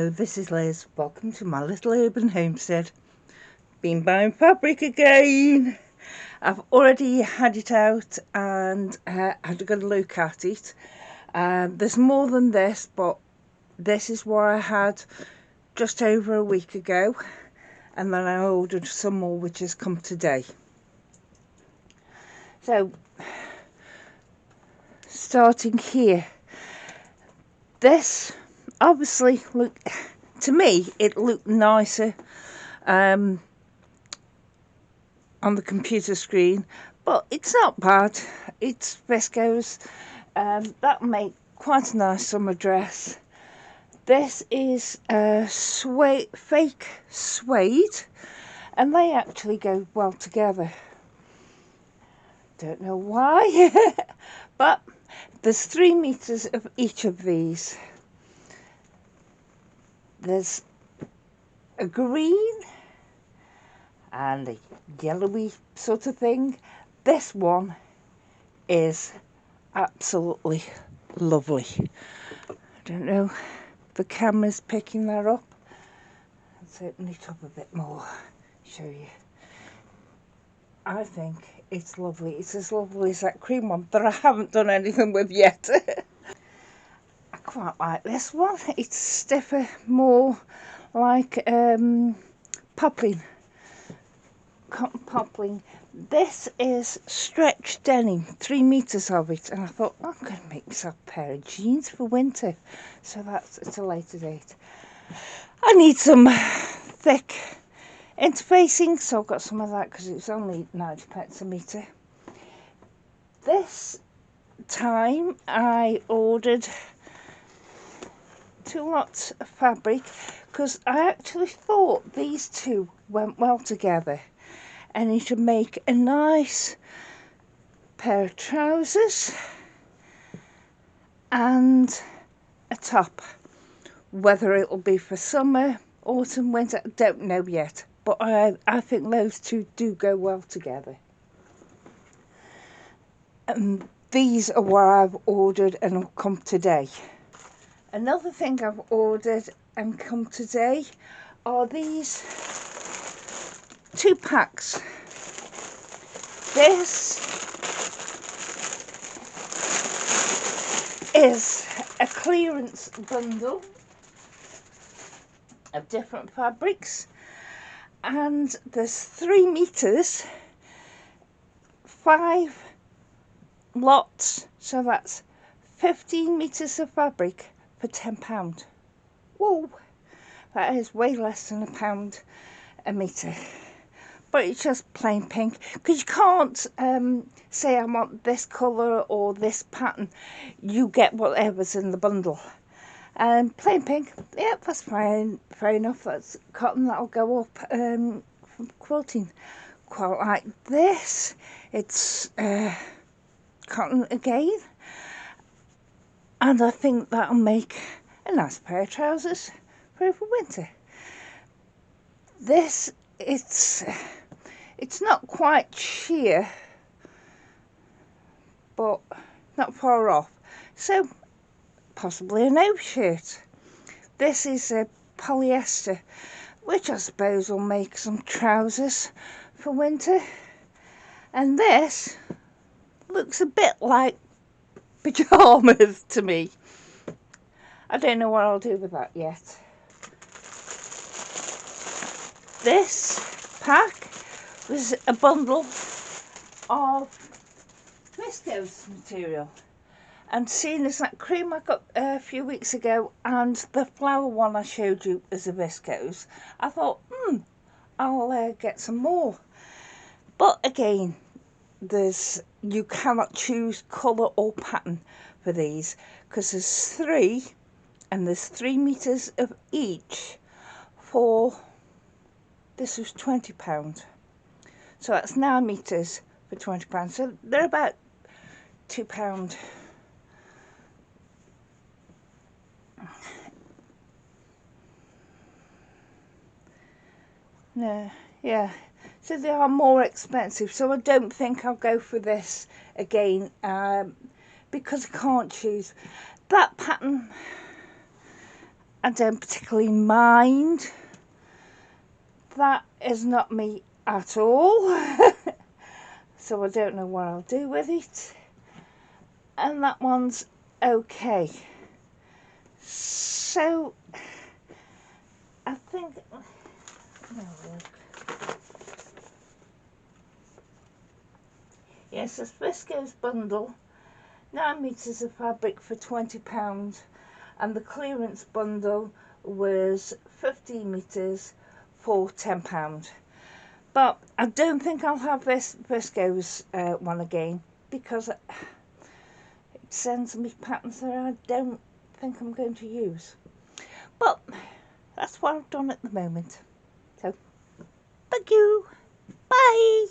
Hello, this is Liz. Welcome to my little urban homestead. Been buying fabric again. I've already had it out and had a good look at it. There's more than this, but this is what I had just over a week ago. And then I ordered some more, which has come today. So, starting here. This, obviously, look, to me, it looked nicer on the computer screen, but it's not bad. It's viscose. That'll make quite a nice summer dress. This is fake suede, and they actually go well together. Don't know why, but there's 3 meters of each of these. There's a green and a yellowy sort of thing. This one is absolutely lovely. I don't know if the camera's picking that up. Let's open it up a bit more, show you. I think it's lovely. It's as lovely as that cream one that I haven't done anything with yet. I quite like this one. It's stiffer, more like poplin. Cotton poplin. This is stretch denim, 3 meters of it, and I thought I'm going to make myself a pair of jeans for winter, so that's at a later date. I need some thick interfacing, so I've got some of that because it's only 90p a metre. This time I ordered 2 lots of fabric because I actually thought these two went well together and it would make a nice pair of trousers and a top. Whether it'll be for summer, autumn, winter, I don't know yet, but I think those two do go well together. And these are what I've ordered and have come today. Another thing I've ordered and come today are these 2 packs. This is a clearance bundle of different fabrics, and there's 3 meters, 5 lots, so that's 15 meters of fabric for £10. Whoa, that is way less than £1 a metre. But it's just plain pink, because you can't say I want this colour or this pattern. You get whatever's in the bundle. Plain pink, yeah, that's fine, fair enough. That's cotton, that'll go up from quilting. Quite like this. It's cotton again, and I think that'll make a nice pair of trousers for over winter. This, it's not quite sheer, but not far off, so possibly an O-shirt. This is a polyester, which I suppose will make some trousers for winter, and this looks a bit like pyjamas to me. I don't know what I'll do with that yet. This pack was a bundle of viscose material, and seeing as that cream I got a few weeks ago and the flower one I showed you as a viscose, I thought I'll get some more. But again, you cannot choose colour or pattern for these because there's 3 and there's 3 meters of each for, this was £20, so that's 9 meters for £20, so they're about £2. No, yeah, so they are more expensive, so I don't think I'll go for this again because I can't choose that pattern. I don't particularly mind. That is not me at all. So I don't know what I'll do with it. And that one's okay. So I think, yes, this viscose bundle, 9 metres of fabric for £20, and the clearance bundle was 15 metres for £10. But I don't think I'll have this viscose one again, because it sends me patterns that I don't think I'm going to use. But that's what I've done at the moment. So, thank you. Bye.